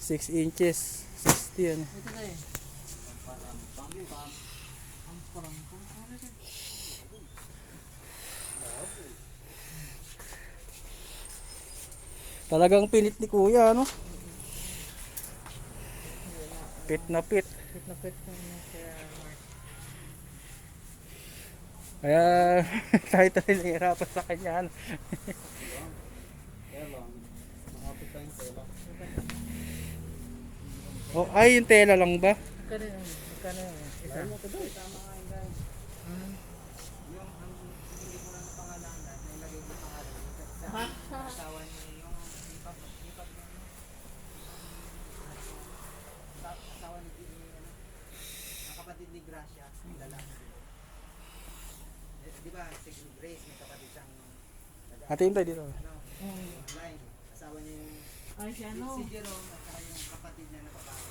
6 inches. 60 yan. Ito na eh. Parang Talagang pilit ni kuya, ano? Pit na pit. pit na pit na niya kaya Kaya kahit rin nahihirapan sa kanya, ano? Kaya lang, makapit tayong tela. Oh, ay, yung tela lang ba? magkano yun? Magkano yun? Isa. Ayun mo ito doon. Tama nga yun guys. Hmm. Yung hindi ko lang napangalangan, nailagay ko pangalan. Sa asawa niya yung ipag niya. Asawa ni ang kapatid ni Gracia, yung lalaki. Di ba, si Grace, may kapatid siyang Hatiin tayo dito. online. Asawa niya yung Ay, siya no? si Jerome at saka yung kapatid niya na babae.